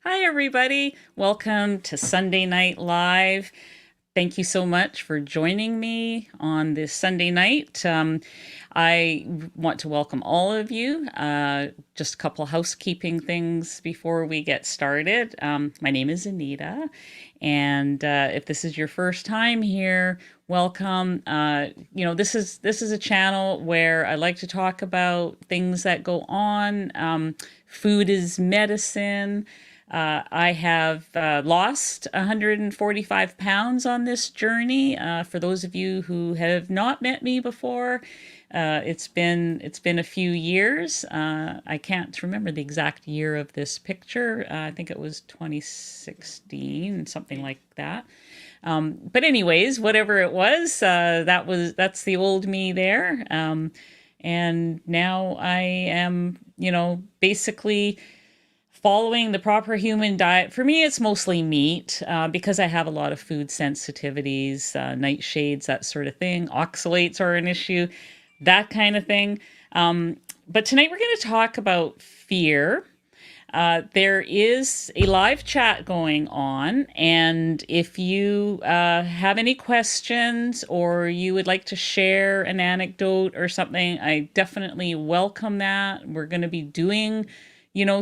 Hi, everybody. Welcome to Sunday Night Live. Thank you so much for joining me on this Sunday night. I want to welcome all of you. Just a couple housekeeping things before we get started. My name is Anita, and if this is your first time here, welcome. This is a channel where I like to talk about things that go on. Food is medicine. I have lost 145 pounds on this journey. For those of you who have not met me before, it's been a few years. I can't remember the exact year of this picture. I think it was 2016, something like that. But anyways, whatever it was, that's the old me there. And now I am, basically following the proper human diet. For me, it's mostly meat because I have a lot of food sensitivities, nightshades, that sort of thing. Oxalates are an issue, that kind of thing. But tonight we're going to talk about fear. There is a live chat going on, and if you have any questions or you would like to share an anecdote or something, I definitely welcome that. We're going to be doing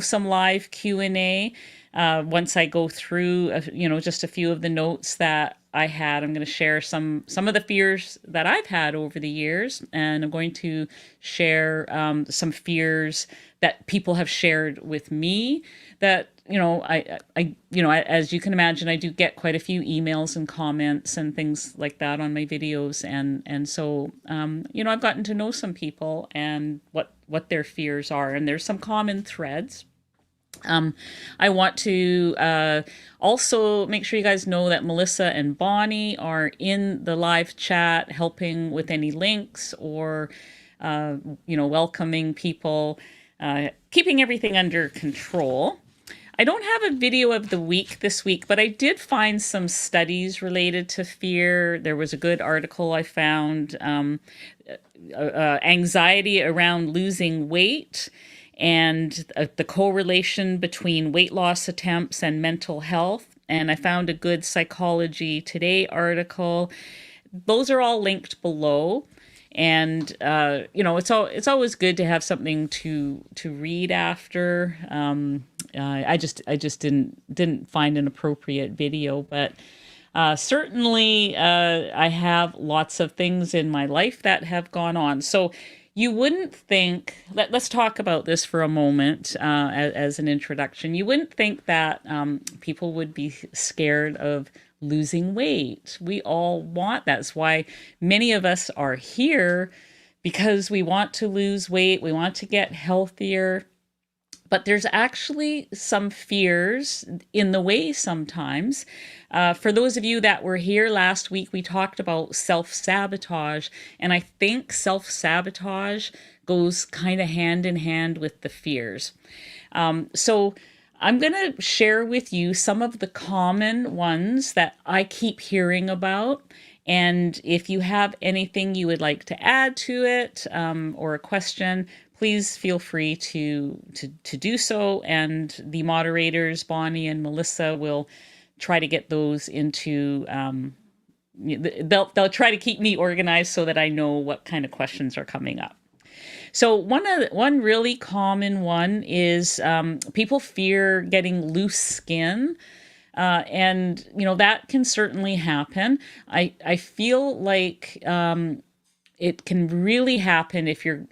some live Q&A. Once I go through, just a few of the notes that I had, I'm going to share some of the fears that I've had over the years, and I'm going to share some fears that people have shared with me that, as you can imagine, I do get quite a few emails and comments and things like that on my videos. And so, I've gotten to know some people and what their fears are. And there's some common threads. I want to also make sure you guys know that Melissa and Bonnie are in the live chat helping with any links or, welcoming people, keeping everything under control. I don't have a video of the week this week, but I did find some studies related to fear. There was a good article I found, anxiety around losing weight and the correlation between weight loss attempts and mental health. And I found a good Psychology Today article. Those are all linked below. And it's always good to have something to read after. I just didn't find an appropriate video, but certainly I have lots of things in my life that have gone on. So you wouldn't think, let's talk about this for a moment as an introduction. You wouldn't think that people would be scared of losing weight. We all want that. That's why many of us are here, because we want to lose weight. We want to get healthier. But there's actually some fears in the way sometimes. For those of you that were here last week, we talked about self-sabotage. And I think self-sabotage goes kind of hand in hand with the fears. So I'm going to share with you some of the common ones that I keep hearing about. And if you have anything you would like to add to it or a question, please feel free to do so. And the moderators, Bonnie and Melissa, will try to get those into, they'll try to keep me organized so that I know what kind of questions are coming up. So one really common one is people fear getting loose skin. And, that can certainly happen. I feel like it can really happen if you're,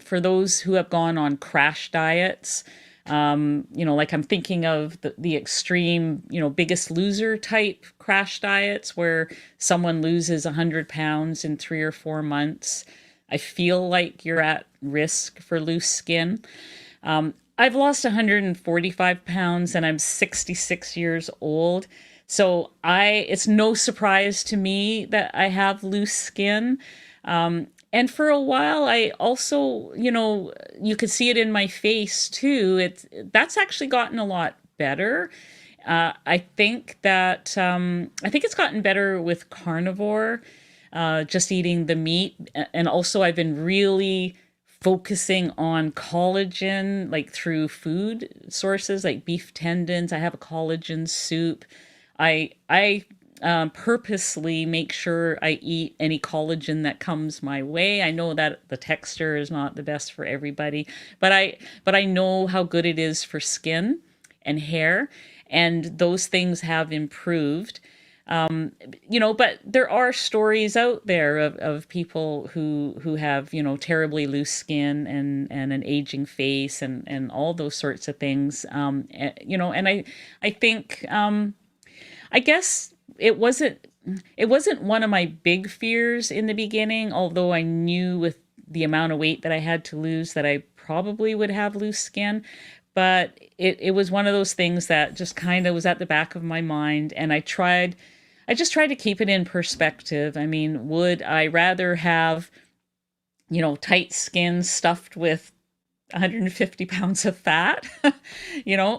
for those who have gone on crash diets, like I'm thinking of the extreme, Biggest Loser type crash diets where someone loses 100 pounds in 3 or 4 months. I feel like you're at risk for loose skin. I've lost 145 pounds and I'm 66 years old. So it's no surprise to me that I have loose skin. And for a while, I also, you could see it in my face too. That's actually gotten a lot better. I think it's gotten better with carnivore, just eating the meat. And also I've been really focusing on collagen, like through food sources like beef tendons. I have a collagen soup. I purposely make sure I eat any collagen that comes my way. I know that the texture is not the best for everybody, but I know how good it is for skin and hair, and those things have improved. But there are stories out there of people who have, terribly loose skin and an aging face and all those sorts of things. And I think, I guess it wasn't one of my big fears in the beginning, although I knew with the amount of weight that I had to lose that I probably would have loose skin. But it was one of those things that just kind of was at the back of my mind. And I just tried to keep it in perspective. I mean, would I rather have, tight skin stuffed with 150 pounds of fat,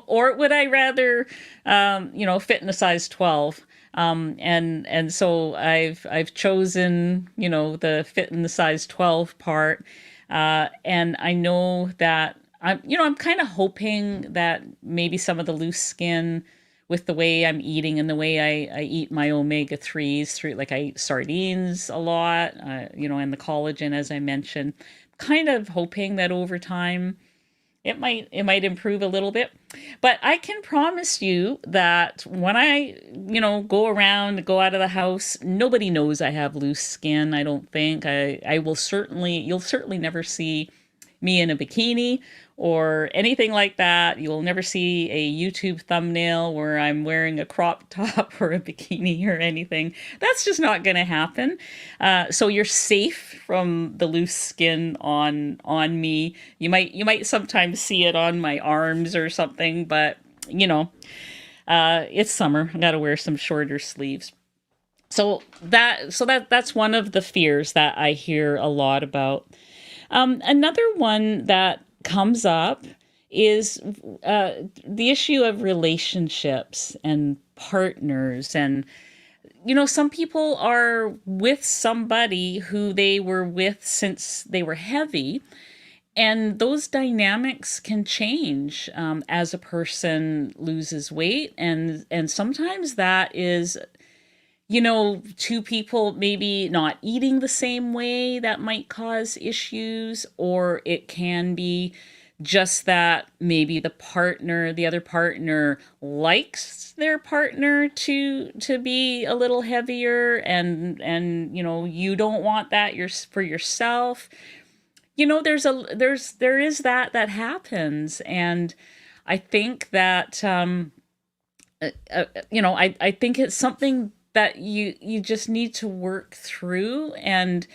or would I rather, fit in a size 12? And so I've chosen, the fit in the size 12 part. And I know that I'm kind of hoping that maybe some of the loose skin with the way I'm eating and the way I eat my omega 3s through, like I eat sardines a lot, and the collagen, as I mentioned, kind of hoping that over time it might improve a little bit. But I can promise you that when I, go out of the house, nobody knows I have loose skin. I don't think I will certainly, you'll certainly never see me in a bikini or anything like that. You'll never see a YouTube thumbnail where I'm wearing a crop top or a bikini or anything. That's just not going to happen. So you're safe from the loose skin on me. You might sometimes see it on my arms or something, but it's summer. I got to wear some shorter sleeves. So that's one of the fears that I hear a lot about. Another one that comes up is the issue of relationships and partners. And, some people are with somebody who they were with since they were heavy. And those dynamics can change as a person loses weight. And sometimes that is, two people maybe not eating the same way that might cause issues, or it can be just that maybe the other partner likes their partner to be a little heavier, and you don't want that for yourself. There is that happens, and I think that I think it's something that you just need to work through. And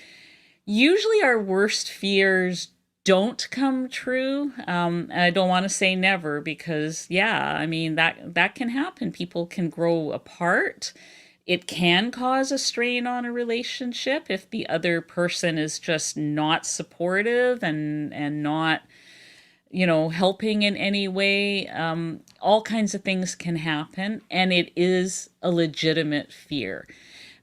usually our worst fears don't come true. And I don't want to say never, because yeah, I mean, that can happen. People can grow apart. It can cause a strain on a relationship if the other person is just not supportive and not, helping in any way. All kinds of things can happen, and it is a legitimate fear.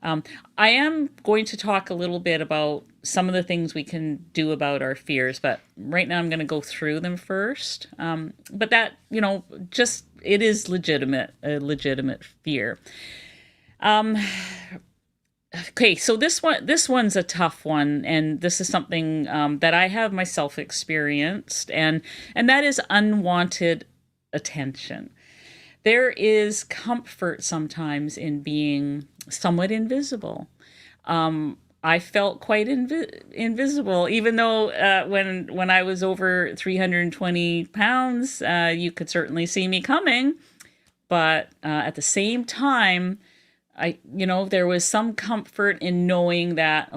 I am going to talk a little bit about some of the things we can do about our fears, but right now I'm going to go through them first. But that, just it is a legitimate fear. Um, Okay, so this one's a tough one, and this is something that I have myself experienced, and that is unwanted attention. There is comfort sometimes in being somewhat invisible. I felt quite invisible, even though when I was over 320 pounds, you could certainly see me coming, but at the same time, there was some comfort in knowing that,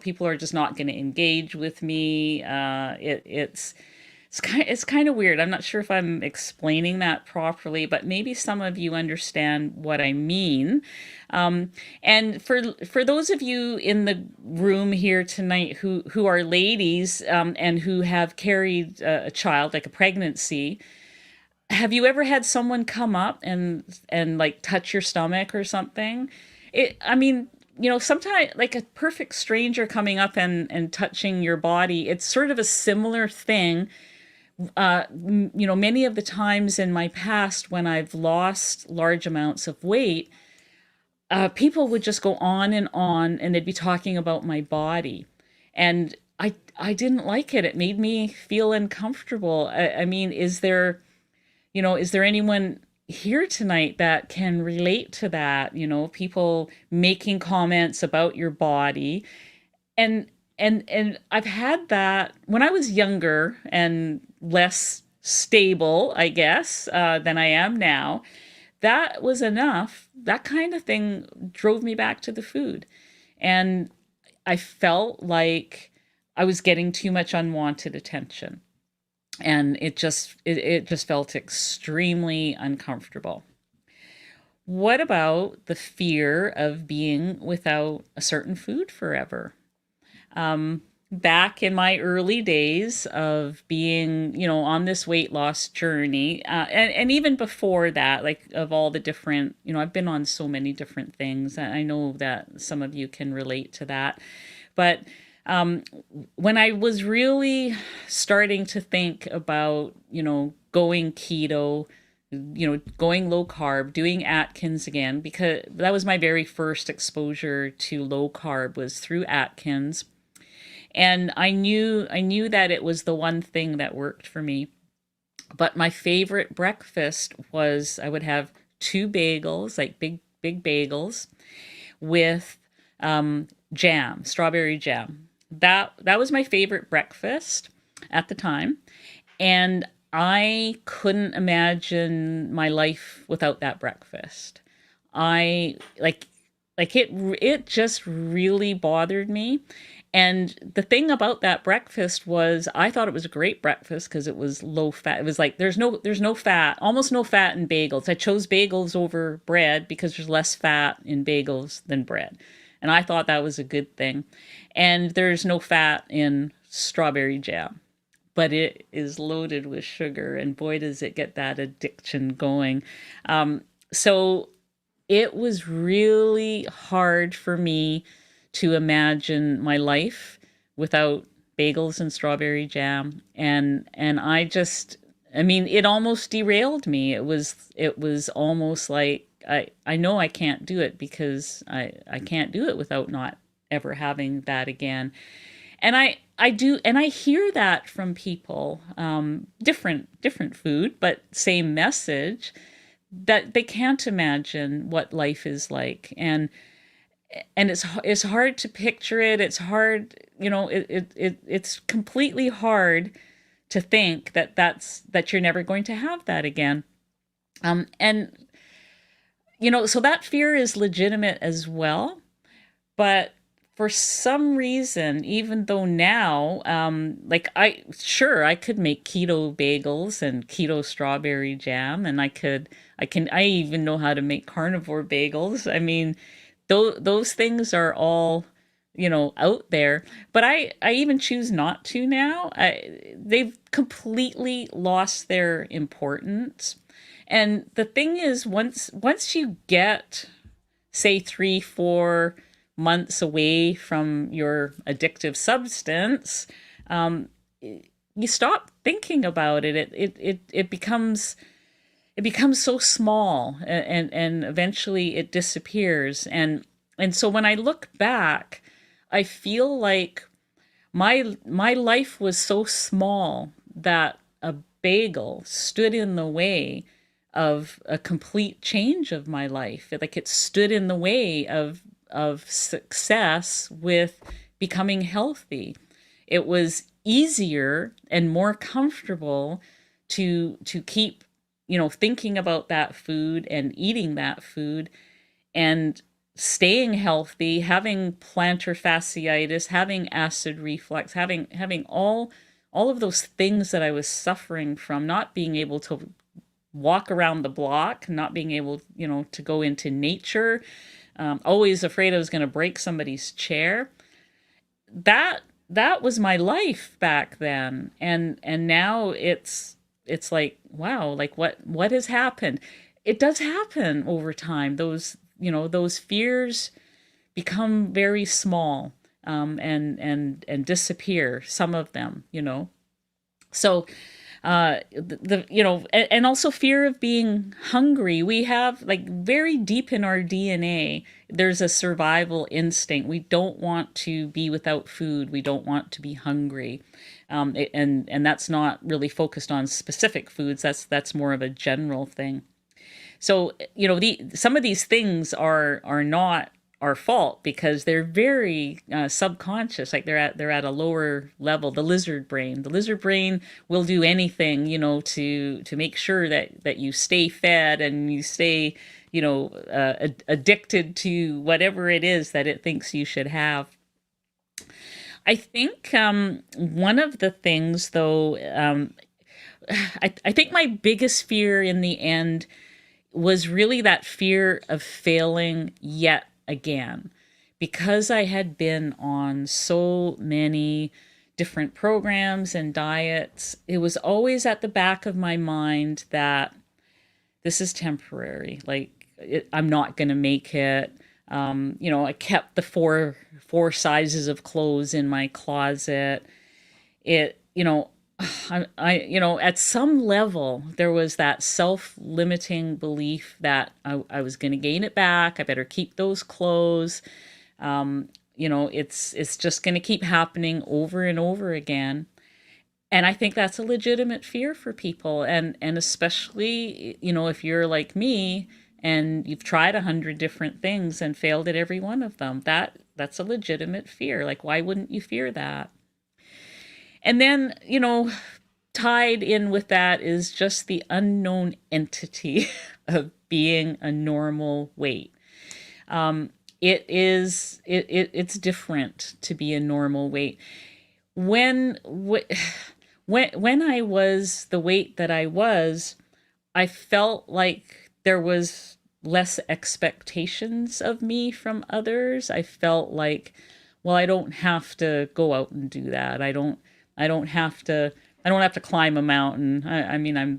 people are just not going to engage with me. It's kind of weird. I'm not sure if I'm explaining that properly, but maybe some of you understand what I mean. And for those of you in the room here tonight who are ladies, and who have carried a child, like a pregnancy, have you ever had someone come up and like touch your stomach or something? I mean, sometimes like a perfect stranger coming up and touching your body, it's sort of a similar thing. Many of the times in my past when I've lost large amounts of weight, people would just go on and they'd be talking about my body. And I didn't like it. It made me feel uncomfortable. I mean, is there anyone here tonight that can relate to that? People making comments about your body. And and I've had that when I was younger and less stable, I guess, than I am now. That was enough. That kind of thing drove me back to the food. And I felt like I was getting too much unwanted attention. And it just felt extremely uncomfortable. What about the fear of being without a certain food forever? Back in my early days of being, on this weight loss journey, and even before that, like of all the different, I've been on so many different things. And I know that some of you can relate to that. But um, when I was really starting to think about, going keto, going low carb, doing Atkins again, because that was my very first exposure to low carb was through Atkins. And I knew that it was the one thing that worked for me. But my favorite breakfast was I would have two bagels, like big bagels with jam, strawberry jam. That was my favorite breakfast at the time, and I couldn't imagine my life without that breakfast. I like it just really bothered me. And the thing about that breakfast was I thought it was a great breakfast because it was low fat. It was like there's no fat, almost no fat in bagels. I chose bagels over bread because there's less fat in bagels than bread. And I thought that was a good thing. And there's no fat in strawberry jam, but it is loaded with sugar, and boy does it get that addiction going. So it was really hard for me to imagine my life without bagels and strawberry jam. And I mean, it almost derailed me. It was almost like I know I can't do it because I can't do it without not ever having that again. And I do, and I hear that from people, different food, but same message, that they can't imagine what life is like. And it's hard to picture it. It's hard, it's completely hard to think that you're never going to have that again. And so that fear is legitimate as well. But for some reason, even though now, like I could make keto bagels and keto strawberry jam, and I even know how to make carnivore bagels. I mean, those things are all, out there, but I even choose not to now. They've completely lost their importance. And the thing is, once you get, say, 3, 4 months away from your addictive substance, um, you stop thinking about it. It becomes so small, and eventually it disappears. And so when I look back, I feel like my life was so small that a bagel stood in the way of a complete change of my life. Like it stood in the way of success with becoming healthy. It was easier and more comfortable to keep, thinking about that food and eating that food and staying healthy, having plantar fasciitis, having acid reflux, having all of those things that I was suffering from, not being able to walk around the block, not being able, to go into nature, always afraid I was going to break somebody's chair. That was my life back then, and now it's like, wow, like what has happened? It does happen over time. Those fears become very small, and disappear, some of them, So and also fear of being hungry. We have, like, very deep in our DNA, there's a survival instinct. We don't want to be without food. We don't want to be hungry. And that's not really focused on specific foods. That's more of a general thing. So, some of these things are not our fault because they're very subconscious. Like, they're at a lower level. The lizard brain will do anything, to make sure that you stay fed and you stay, addicted to whatever it is that it thinks you should have. I think one of the things, though, I think my biggest fear in the end was really that fear of failing yet again. Because I had been on so many different programs and diets, it was always at the back of my mind that this is temporary. Like, I'm not going to make it. I kept the four sizes of clothes in my closet. It, at some level, there was that self-limiting belief that I was going to gain it back. I better keep those clothes. It's just going to keep happening over and over again. And I think that's a legitimate fear for people. And especially, if you're like me and you've tried 100 different things and failed at every one of them, that's a legitimate fear. Like, why wouldn't you fear that? And then, tied in with that is just the unknown entity of being a normal weight. It's different to be a normal weight. When I was the weight that I was, I felt like there was less expectations of me from others. I felt like, well, I don't have to go out and do that. I don't have to climb a mountain. I mean, I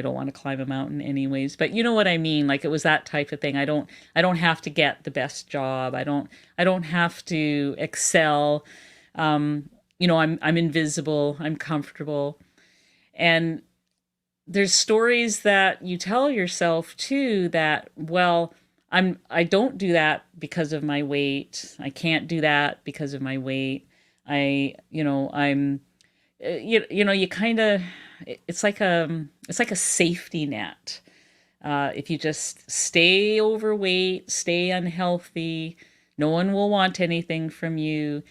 don't want to climb a mountain anyways, but you know what I mean? Like, it was that type of thing. I don't have to get the best job. I don't have to excel. I'm invisible. I'm comfortable. And there's stories that you tell yourself too that, well, I don't do that because of my weight. I can't do that because of my weight. I'm you kind of, it's like a safety net. If you just stay overweight, stay unhealthy, no one will want anything from you.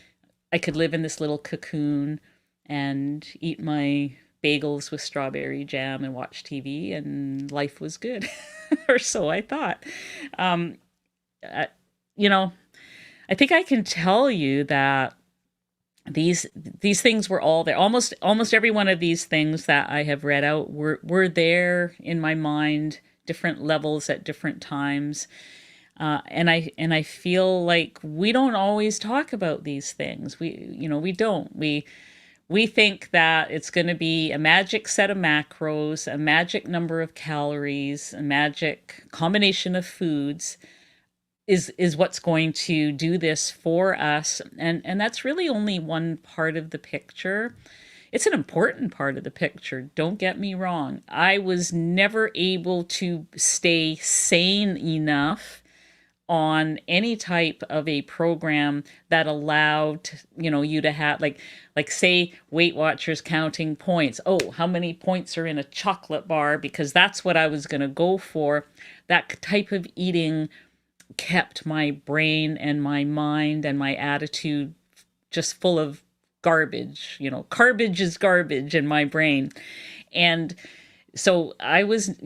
I could live in this little cocoon and eat my bagels with strawberry jam and watch TV, and life was good. Or so I thought. I, you know, I think I can tell you that these things were all there. Almost every one of these things that I have read out were there in my mind, different levels at different times. And I feel like we don't always talk about these things. We don't. We think that it's going to be a magic set of macros, a magic number of calories, a magic combination of foods is what's going to do this for us. And that's really only one part of the picture. It's an important part of the picture. Don't get me wrong. I was never able to stay sane enough on any type of a program that allowed, you to have, like say Weight Watchers counting points. Oh, how many points are in a chocolate bar? Because that's what I was going to go for. That type of eating kept my brain and my mind and my attitude just full of garbage. Garbage is garbage in my brain. And so I was,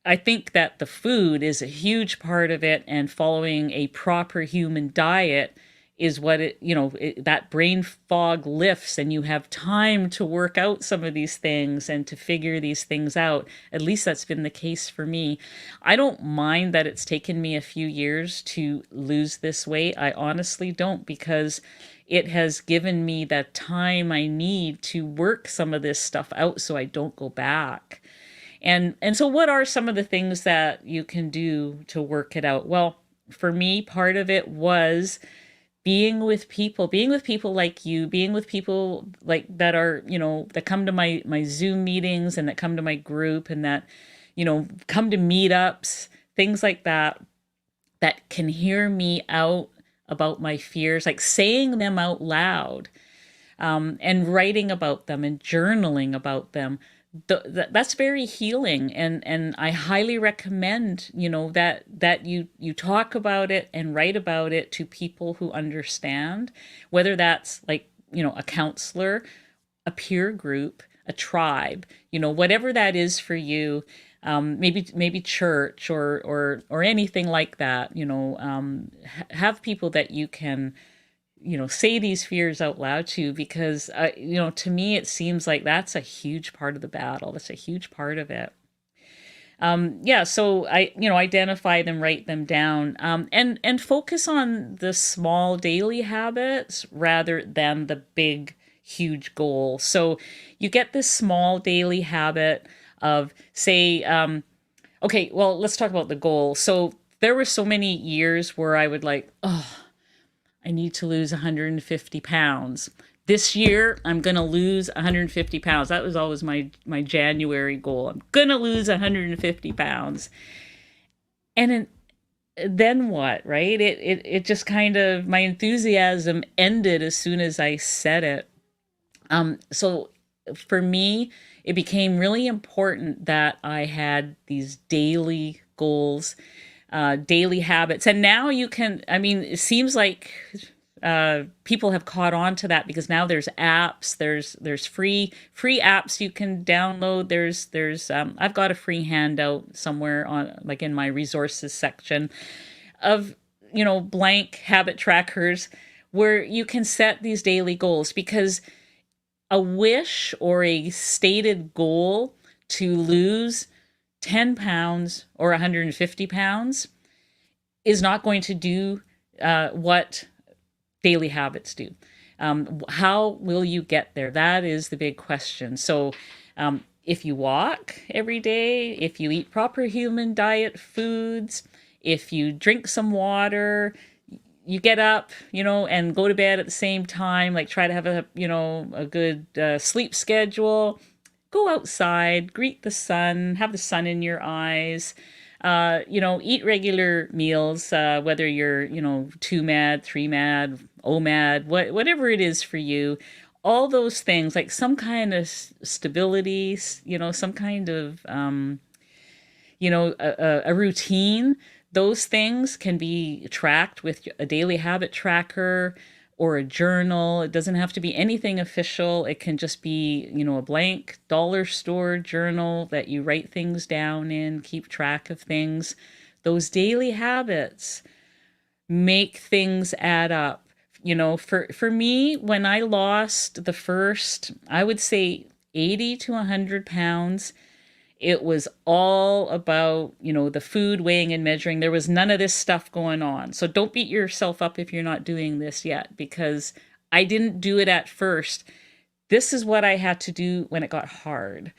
I think that the food is a huge part of it, and following a proper human diet is what that brain fog lifts, and you have time to work out some of these things and to figure these things out. At least that's been the case for me. I don't mind that it's taken me a few years to lose this weight. I honestly don't, because it has given me the time I need to work some of this stuff out so I don't go back. And so what are some of the things that you can do to work it out? Well, for me, part of it was being with people like you, being with people like that are, that come to my Zoom meetings and that come to my group and that, come to meetups, things like that, that can hear me out about my fears, like saying them out loud, and writing about them and journaling about them. That's very healing, and I highly recommend, that you talk about it and write about it to people who understand, whether that's like, a counselor, a peer group, a tribe, whatever that is for you. Maybe church or anything like that. Have people that you can, say these fears out loud to, because to me it seems like that's a huge part of the battle. That's a huge part of it. Yeah, so identify them, write them down, and focus on the small daily habits rather than the big, huge goal. So you get this small daily habit of, say, okay, well, let's talk about the goal. So there were so many years where I would like, oh, I need to lose 150 pounds. This year, I'm going to lose 150 pounds. That was always my January goal. I'm going to lose 150 pounds. And then what, right? It just kind of, my enthusiasm ended as soon as I said it. So for me, it became really important that I had these daily goals, daily habits. And now you can, I mean, it seems like people have caught on to that, because now there's apps, there's free apps you can download. There's I've got a free handout somewhere on, like, in my resources section of, blank habit trackers where you can set these daily goals, because a wish or a stated goal to lose 10 pounds or 150 pounds is not going to do what daily habits do. How will you get there? That is the big question. So, if you walk every day, if you eat proper human diet foods, if you drink some water, you get up, and go to bed at the same time, like try to have a good sleep schedule, go outside, greet the sun, have the sun in your eyes, eat regular meals, whether you're, two mad, three mad, OMAD, whatever it is for you, all those things, like some kind of stability, some kind of, a routine. Those things can be tracked with a daily habit tracker or a journal. It doesn't have to be anything official. It can just be, a blank dollar store journal that you write things down in, keep track of things. Those daily habits make things add up. For me, when I lost the first, I would say 80 to 100 pounds, it was all about, the food, weighing and measuring. There was none of this stuff going on. So don't beat yourself up if you're not doing this yet, because I didn't do it at first. This is what I had to do when it got hard.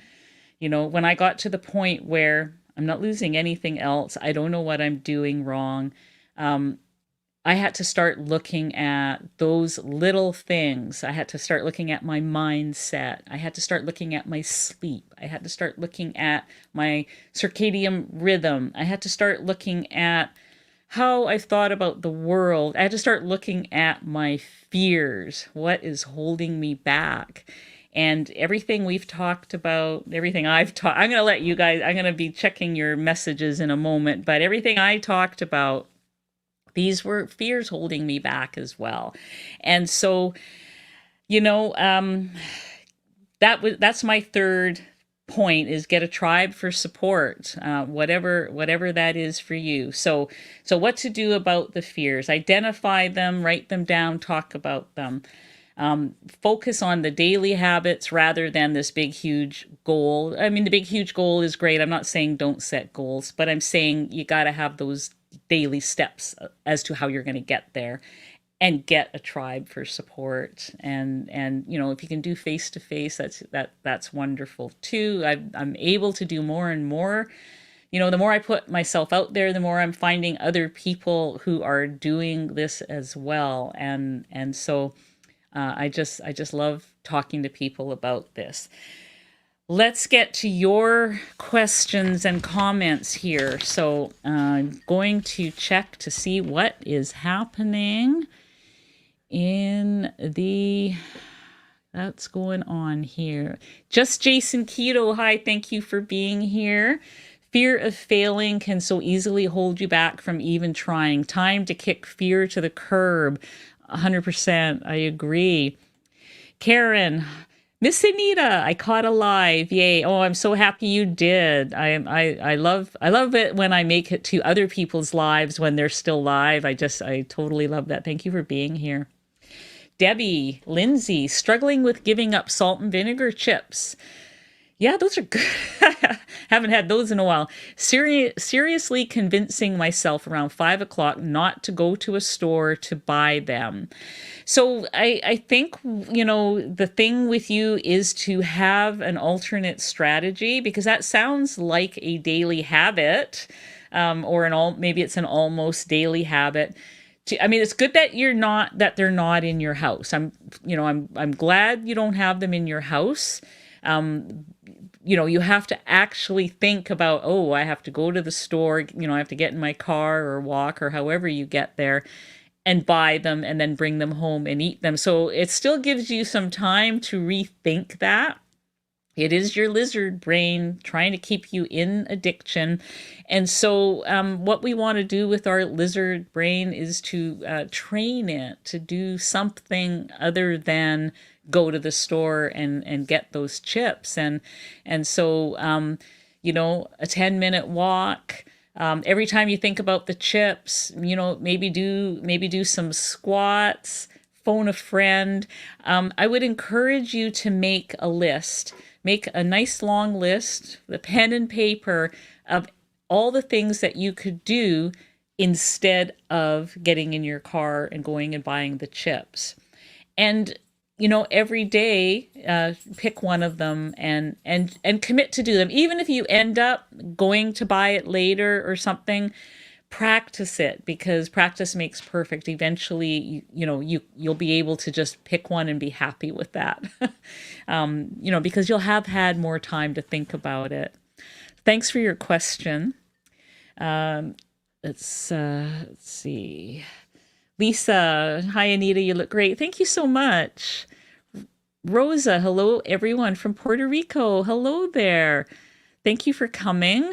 When I got to the point where I'm not losing anything else, I don't know what I'm doing wrong. I had to start looking at those little things. I had to start looking at my mindset. I had to start looking at my sleep. I had to start looking at my circadian rhythm. I had to start looking at how I thought about the world. I had to start looking at my fears. What is holding me back? And everything we've talked about, everything I've talked, I'm going to let you guys, I'm going to be checking your messages in a moment, but everything I talked about, these were fears holding me back as well. And so, you know, that's my third point, is get a tribe for support, whatever that is for you. So what to do about the fears? Identify them, write them down, talk about them. Focus on the daily habits rather than this big, huge goal. I mean, the big, huge goal is great. I'm not saying don't set goals, but I'm saying you got to have those daily steps as to how you're going to get there, and get a tribe for support. And you know, if you can do face to face, that's wonderful too. I'm able to do more and more, the more I put myself out there, the more I'm finding other people who are doing this as well. And so I just love talking to people about this. Let's get to your questions and comments here. So I'm going to check to see what is happening in the that's going on here. Just Jason Keto, hi, thank you for being here. Fear of failing can so easily hold you back from even trying. Time to kick fear to the curb. 100%, I agree. Karen, Miss Anita, I caught a live. Yay. Oh, I'm so happy you did. I love it when I make it to other people's lives when they're still live. I totally love that. Thank you for being here. Debbie, Lindsay, struggling with giving up salt and vinegar chips. Yeah, those are good. Haven't had those in a while. Seriously convincing myself around 5 o'clock not to go to a store to buy them. So I think, the thing with you is to have an alternate strategy, because that sounds like a daily habit, or maybe it's an almost daily habit. I mean, it's good that they're not in your house. I'm glad you don't have them in your house. You have to actually think about, oh, I have to go to the store, I have to get in my car or walk or however you get there and buy them and then bring them home and eat them. So it still gives you some time to rethink that. It is your lizard brain trying to keep you in addiction. And so what we want to do with our lizard brain is to train it to do something other than go to the store and get those chips. And so, a 10-minute walk. Every time you think about the chips, maybe do some squats, phone a friend. I would encourage you to make a list. Make a nice long list, the pen and paper, of all the things that you could do instead of getting in your car and going and buying the chips. And every day, pick one of them and commit to do them. Even if you end up going to buy it later or something, practice it, because practice makes perfect. Eventually, you'll be able to just pick one and be happy with that. Because you'll have had more time to think about it. Thanks for your question. Let's see. Lisa, hi Anita, you look great. Thank you so much. Rosa, hello everyone from Puerto Rico. Hello there. Thank you for coming.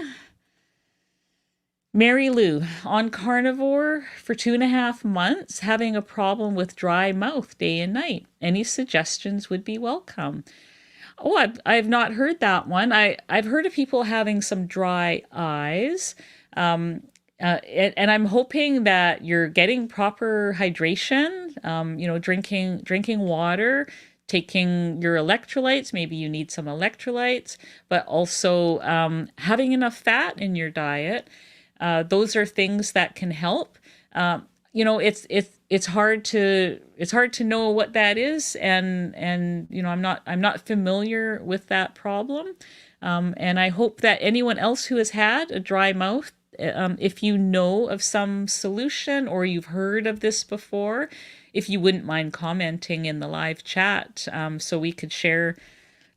Mary Lou, on carnivore for 2.5 months, having a problem with dry mouth day and night. Any suggestions would be welcome. Oh, I've not heard that one. I've heard of people having some dry eyes. And I'm hoping that you're getting proper hydration, drinking water, taking your electrolytes. Maybe you need some electrolytes, but also having enough fat in your diet. Those are things that can help. It's hard to know what that is, and I'm not familiar with that problem. And I hope that anyone else who has had a dry mouth, if you know of some solution or you've heard of this before, if you wouldn't mind commenting in the live chat, so we could share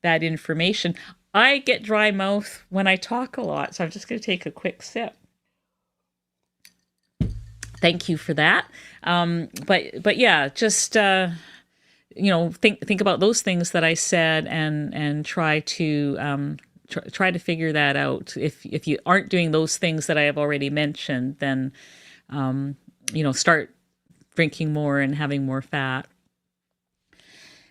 that information. I get dry mouth when I talk a lot, so I'm just going to take a quick sip. Thank you for that. But yeah, just think about those things that I said and try to try to figure that out. If you aren't doing those things that I have already mentioned, then start drinking more and having more fat.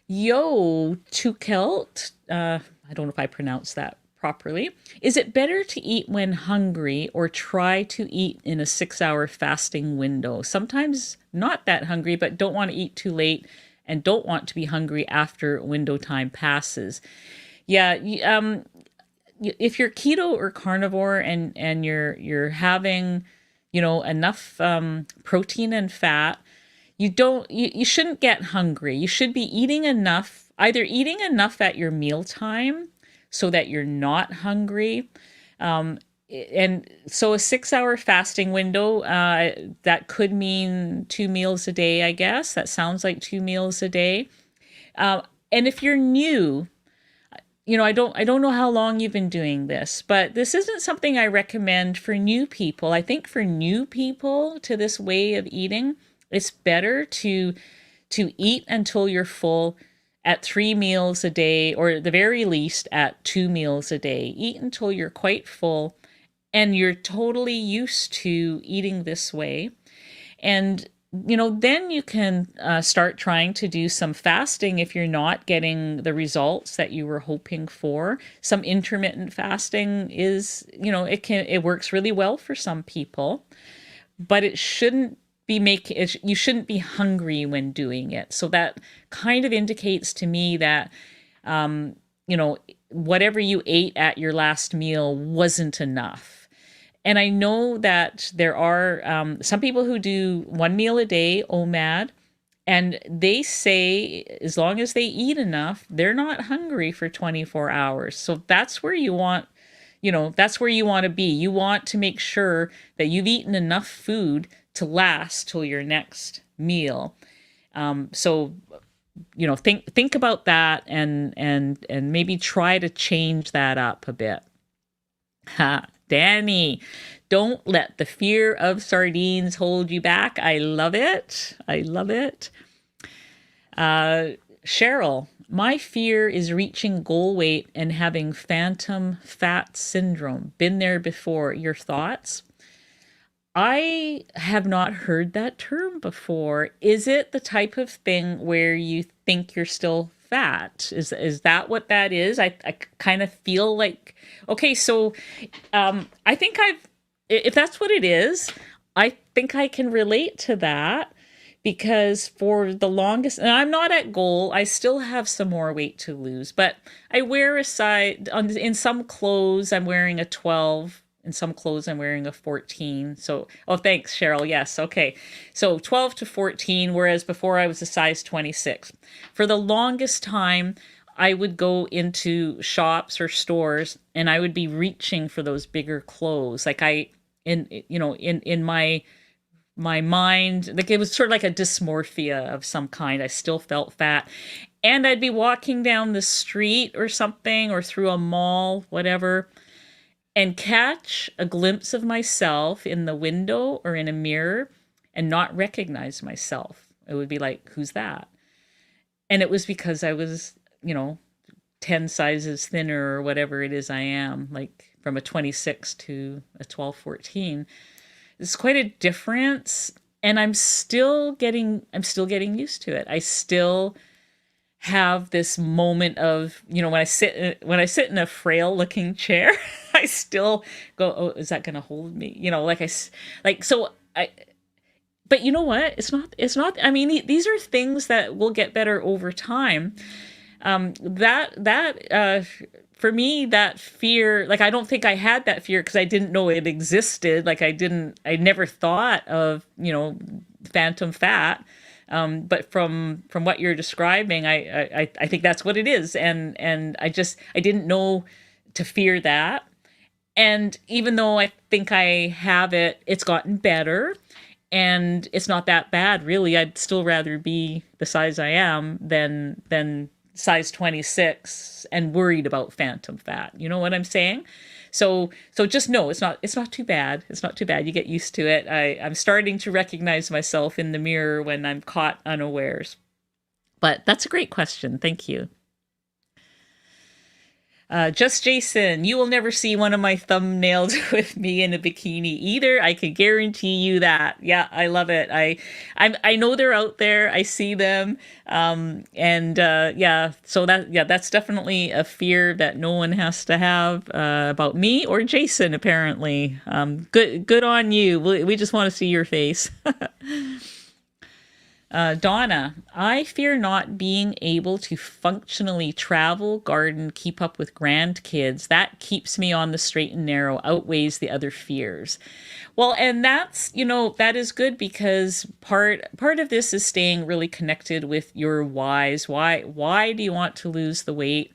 Yo, Tukelt, I don't know if I pronounced that properly. Is it better to eat when hungry or try to eat in a 6-hour fasting window? Sometimes not that hungry, but don't want to eat too late and don't want to be hungry after window time passes. Yeah, if you're keto or carnivore and you're having, enough protein and fat, you shouldn't get hungry. You should be eating enough, either eating enough at your mealtime so that you're not hungry, And so a 6 hour fasting window, that could mean 2 meals a day, I guess. That sounds like 2 meals a day. Uh, and if you're new, I don't know how long you've been doing this, but this isn't something I recommend for new people. I think for new people to this way of eating, it's better to eat until you're full at 3 meals a day, or at the very least at 2 meals a day. Eat until you're quite full and you're totally used to eating this way. And then you can start trying to do some fasting if you're not getting the results that you were hoping for. Some intermittent fasting is, it works really well for some people, but it shouldn't be you shouldn't be hungry when doing it. So that kind of indicates to me that um, you know whatever you ate at your last meal wasn't enough. And I know that there are some people who do 1 meal a day, OMAD, and they say as long as they eat enough, they're not hungry for 24 hours. So that's where you want to be. You want to make sure that you've eaten enough food to last till your next meal. So think about that, and maybe try to change that up a bit. Ha, Danny, don't let the fear of sardines hold you back. I love it. I love it. Cheryl, my fear is reaching goal weight and having phantom fat syndrome. Been there before. Your thoughts? I have not heard that term before. Is it the type of thing where you think you're still fat? Is that what that is? I kind of feel like, okay, so I think if that's what it is, I think I can relate to that, because for the longest, and I'm not at goal, I still have some more weight to lose, but I wear a size, in some clothes, I'm wearing a 12. In some clothes, I'm wearing a 14. So, oh, thanks, Cheryl. Yes. Okay. So 12 to 14, whereas before I was a size 26. For the longest time, I would go into shops or stores and I would be reaching for those bigger clothes. Like in my mind, like it was sort of like a dysmorphia of some kind. I still felt fat. And I'd be walking down the street or something, or through a mall, whatever, and catch a glimpse of myself in the window or in a mirror and not recognize myself. It would be like, who's that? And it was because I was, 10 sizes thinner or whatever it is I am, like from a 26 to a 12, 14. It's quite a difference. And I'm still getting used to it. I still have this moment of, when I sit in a frail looking chair, I still go, oh, is that going to hold me? So I, but you know what? It's not, I mean, these are things that will get better over time. For me, that fear, like, I don't think I had that fear because I didn't know it existed. Like, I never thought of, phantom fat. But from what you're describing, I think that's what it is. And I didn't know to fear that. And even though I think I have it, it's gotten better and it's not that bad, really. I'd still rather be the size I am than size 26 and worried about phantom fat. You know what I'm saying? So just know it's not too bad. It's not too bad. You get used to it. I'm starting to recognize myself in the mirror when I'm caught unawares. But that's a great question. Thank you. Just Jason, you will never see one of my thumbnails with me in a bikini either. I can guarantee you that. Yeah, I love it. I know they're out there. I see them. And yeah, so that's definitely a fear that no one has to have about me or Jason. Apparently, good on you. We just want to see your face. Donna, I fear not being able to functionally travel, garden, keep up with grandkids. That keeps me on the straight and narrow, outweighs the other fears. Well, and that is good, because part of this is staying really connected with your whys. Why do you want to lose the weight?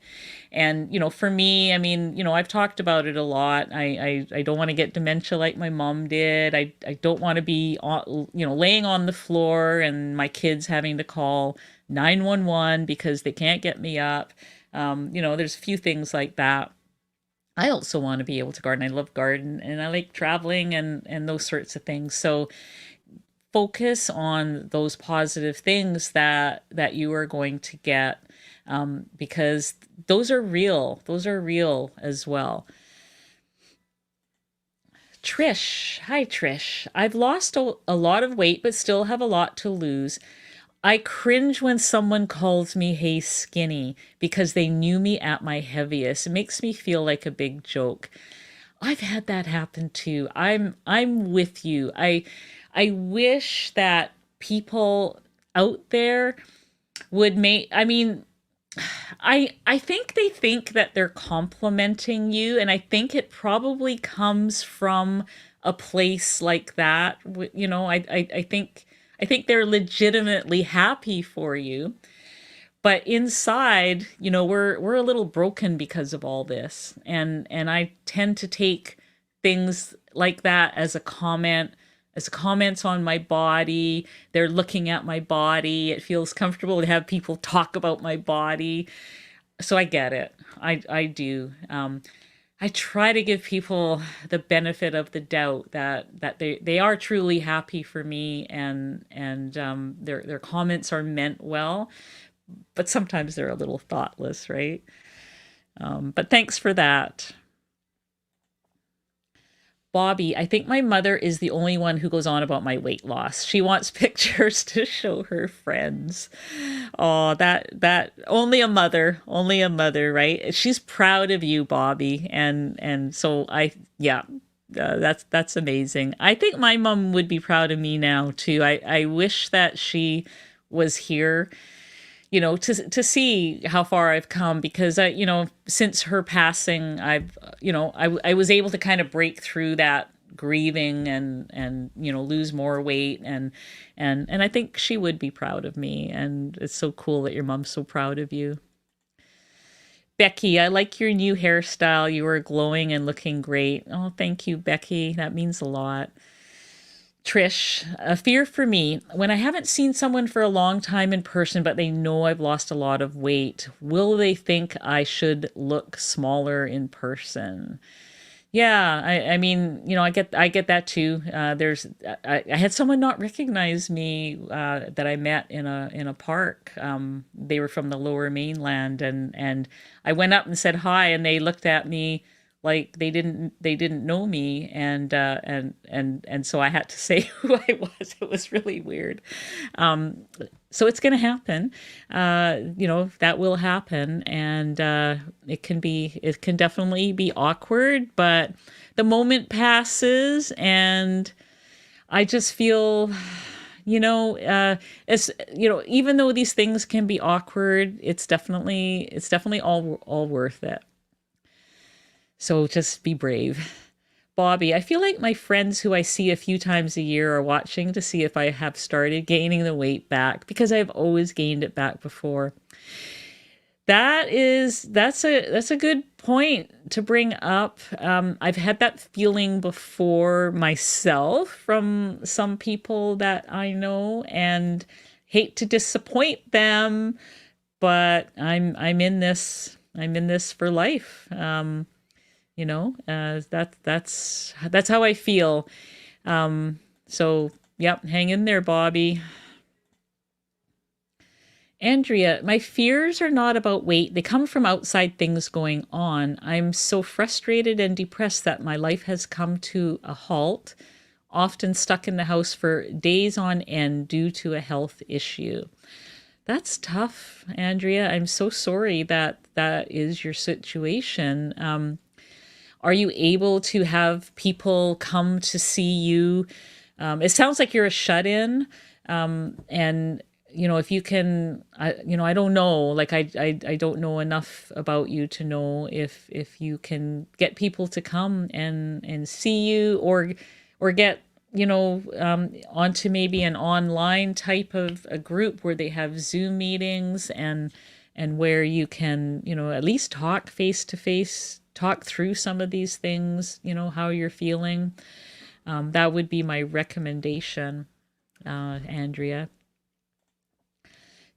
And, for me, I mean, I've talked about it a lot. I don't want to get dementia like my mom did. I don't want to be, laying on the floor and my kids having to call 911 because they can't get me up. There's a few things like that. I also want to be able to garden. I love garden and I like traveling and those sorts of things. So focus on those positive things that you are going to get, because those are real. Those are real as well. Trish, hi Trish. I've lost a lot of weight, but still have a lot to lose. I cringe when someone calls me hey skinny because they knew me at my heaviest. It makes me feel like a big joke. I've had that happen too. I'm with you. I wish that people out there would make, I mean, I think they think that they're complimenting you, and I think it probably comes from a place like that. I think they're legitimately happy for you, but inside, we're a little broken because of all this, and I tend to take things like that as a comment, as comments on my body. They're looking at my body. It feels comfortable to have people talk about my body. So I get it. I do. I try to give people the benefit of the doubt that they are truly happy for me, and their comments are meant well, but sometimes they're a little thoughtless, right? But thanks for that. Bobby, I think my mother is the only one who goes on about my weight loss. She wants pictures to show her friends. Oh, that only a mother, right? She's proud of you, Bobby, and so yeah, that's amazing. I think my mom would be proud of me now too. I wish that she was here, to see how far I've come, because since her passing, I was able to kind of break through that grieving and lose more weight, and I think she would be proud of me, and it's so cool that your mom's so proud of you. Becky, I like your new hairstyle. You are glowing and looking great. Oh, thank you, Becky. That means a lot. Trish, a fear for me when I haven't seen someone for a long time in person, but they know I've lost a lot of weight. Will they think I should look smaller in person? Yeah, I mean, I get that too. I had someone not recognize me, that I met in a park. They were from the Lower Mainland, and I went up and said hi, and they looked at me like they didn't know me, and so I had to say who I was. It was really weird. Um, so it's going to happen. That will happen, and it can definitely be awkward, but the moment passes, and I just feel, as even though these things can be awkward, it's definitely all worth it. So just be brave. Bobby, I feel like my friends who I see a few times a year are watching to see if I have started gaining the weight back because I've always gained it back before. That's a good point to bring up. I've had that feeling before myself from some people that I know, and hate to disappoint them, but I'm in this for life. That's how I feel. So yep, hang in there, Bobby. Andrea, my fears are not about weight. They come from outside things going on. I'm so frustrated and depressed that my life has come to a halt, often stuck in the house for days on end due to a health issue. That's tough, Andrea. I'm so sorry that that is your situation. Are you able to have people come to see you? It sounds like you're a shut-in, and if you can, I don't know. Like I don't know enough about you to know if you can get people to come and see you, or get onto maybe an online type of a group where they have Zoom meetings, and where you can, at least talk face to face, talk through some of these things, how you're feeling. That would be my recommendation, Andrea.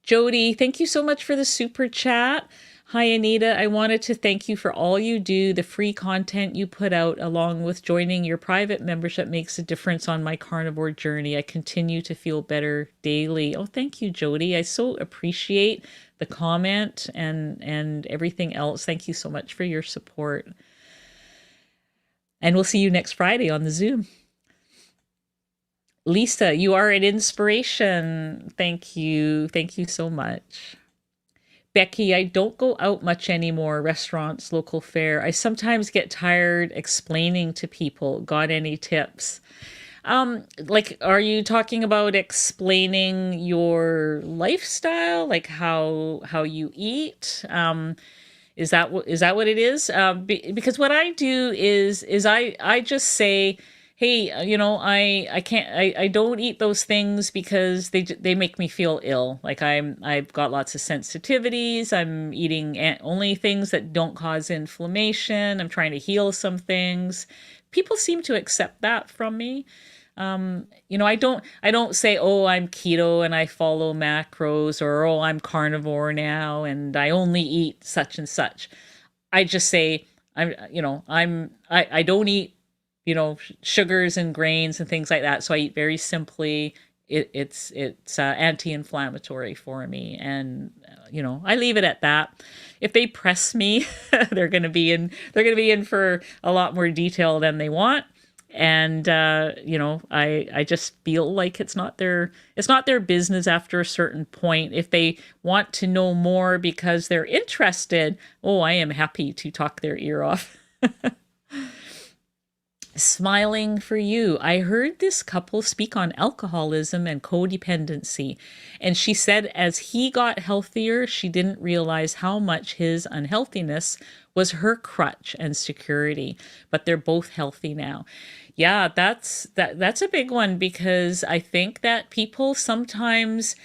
Jody, thank you so much for the super chat. Hi, Anita. I wanted to thank you for all you do. The free content you put out, along with joining your private membership, makes a difference on my carnivore journey. I continue to feel better daily. Oh, thank you, Jody. I so appreciate the comment and everything else. Thank you so much for your support. And we'll see you next Friday on the Zoom. Lisa, you are an inspiration. Thank you. Thank you so much. Becky, I don't go out much anymore, restaurants, local fare. I sometimes get tired explaining to people. Got any tips? Like, are you talking about explaining your lifestyle, like how you eat? Is that what it is? Because what I do is I just say, hey, I don't eat those things because they make me feel ill. Like I've got lots of sensitivities. I'm eating only things that don't cause inflammation. I'm trying to heal some things. People seem to accept that from me. I don't say, oh, I'm keto and I follow macros, or oh, I'm carnivore now and I only eat such and such. I just say I don't eat sugars and grains and things like that. So I eat very simply. It's anti-inflammatory for me, and I leave it at that. If they press me, they're going to be in for a lot more detail than they want. And I just feel like it's not their business after a certain point. If they want to know more because they're interested, oh, I am happy to talk their ear off. Smiling for you. I heard this couple speak on alcoholism and codependency, and she said as he got healthier, she didn't realize how much his unhealthiness was her crutch and security, but they're both healthy now. Yeah, that's a big one, because I think that people sometimes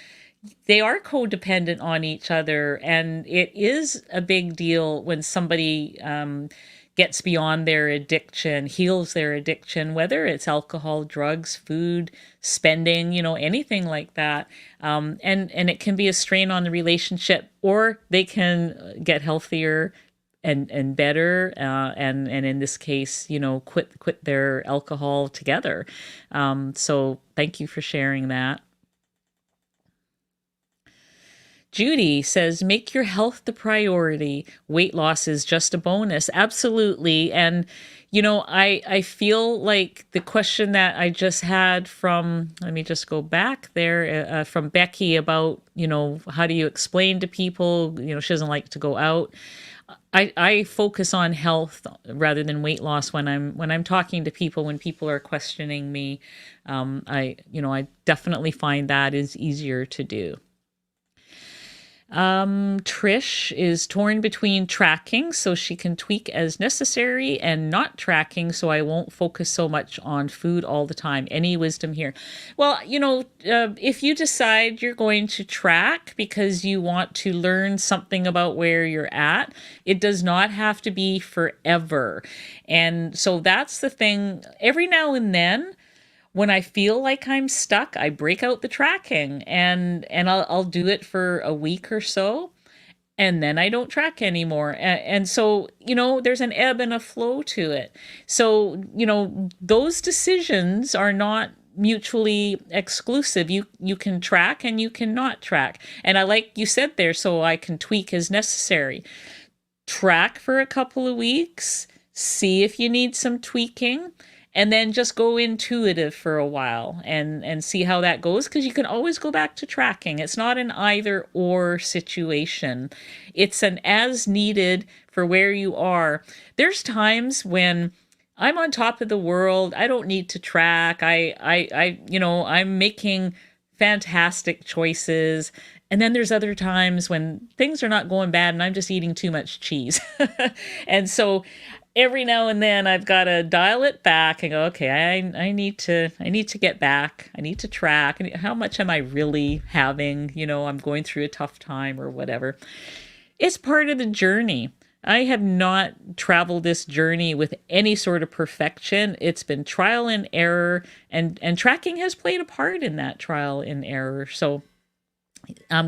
they are codependent on each other, and it is a big deal when somebody gets beyond their addiction, heals their addiction, whether it's alcohol, drugs, food, spending, anything like that. And it can be a strain on the relationship, or they can get healthier and better, and in this case, quit their alcohol together. So thank you for sharing that. Judy says, make your health the priority. Weight loss is just a bonus. Absolutely. And, I feel like the question that I just had from, let me just go back there, from Becky about, how do you explain to people, she doesn't like to go out. I focus on health rather than weight loss when I'm talking to people, when people are questioning me. I definitely find that is easier to do. Trish is torn between tracking so she can tweak as necessary, and not tracking so I won't focus so much on food all the time. Any wisdom here? Well, if you decide you're going to track because you want to learn something about where you're at, it does not have to be forever. And so that's the thing. Every now and then, when I feel like I'm stuck, I break out the tracking, and I'll do it for a week or so, and then I don't track anymore. And so, there's an ebb and a flow to it. So, those decisions are not mutually exclusive. You can track and you cannot track. And I like you said there, so I can tweak as necessary. Track for a couple of weeks, see if you need some tweaking, and then just go intuitive for a while and see how that goes, because you can always go back to tracking. It's not an either or situation. It's an as needed for where you are. There's times when I'm on top of the world. I don't need to track. I'm making fantastic choices. And then there's other times when things are not going bad and I'm just eating too much cheese. And so every now and then I've got to dial it back and go, okay, I need to get back. I need to track. How much am I really having? I'm going through a tough time or whatever. It's part of the journey. I have not traveled this journey with any sort of perfection. It's been trial and error, and tracking has played a part in that trial and error. So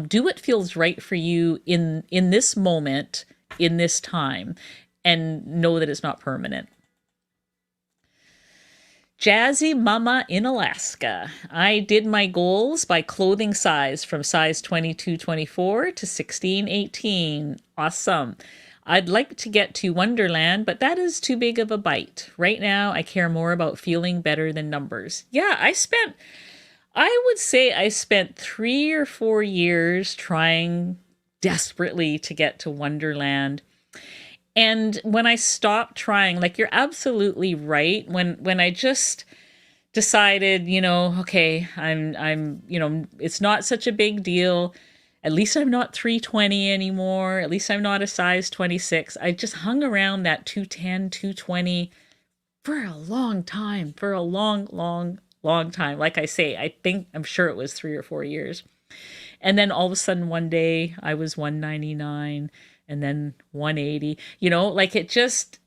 do what feels right for you in this moment, in this time, and know that it's not permanent. Jazzy Mama in Alaska. I did my goals by clothing size from size 22-24 to 16-18. Awesome. I'd like to get to Wonderland, but that is too big of a bite. Right now, I care more about feeling better than numbers. Yeah, I would say I spent 3 or 4 years trying desperately to get to Wonderland. And when I stopped trying, like, you're absolutely right. When I just decided, okay, it's not such a big deal. At least I'm not 320 anymore. At least I'm not a size 26. I just hung around that 210, 220 for a long time, for a long, long, long time. Like I say, I'm sure it was 3 or 4 years. And then all of a sudden one day I was 199 and then 180, like it just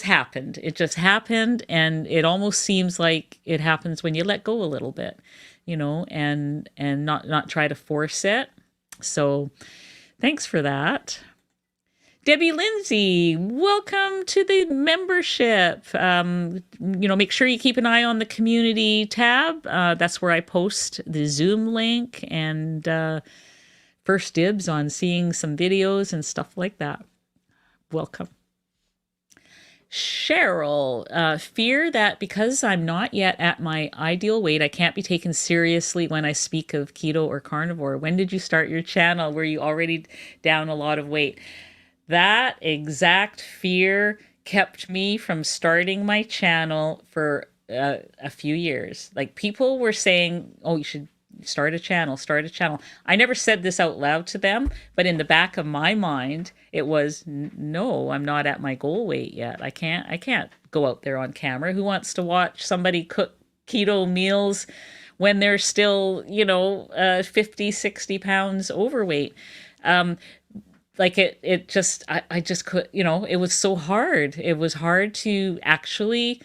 happened. It just happened. And it almost seems like it happens when you let go a little bit, and not try to force it. So thanks for that. Debbie Lindsay, welcome to the membership. Make sure you keep an eye on the community tab. That's where I post the Zoom link and first dibs on seeing some videos and stuff like that. Welcome. Cheryl, fear that because I'm not yet at my ideal weight, I can't be taken seriously when I speak of keto or carnivore. When did you start your channel? Were you already down a lot of weight? That exact fear kept me from starting my channel for a few years. Like, people were saying, oh, you should start a channel. I never said this out loud to them, but in the back of my mind, it was, no, I'm not at my goal weight yet. I can't go out there on camera. Who wants to watch somebody cook keto meals when they're still, 50, 60 pounds overweight? Like it just, I just could, it was so hard. It was hard to actually,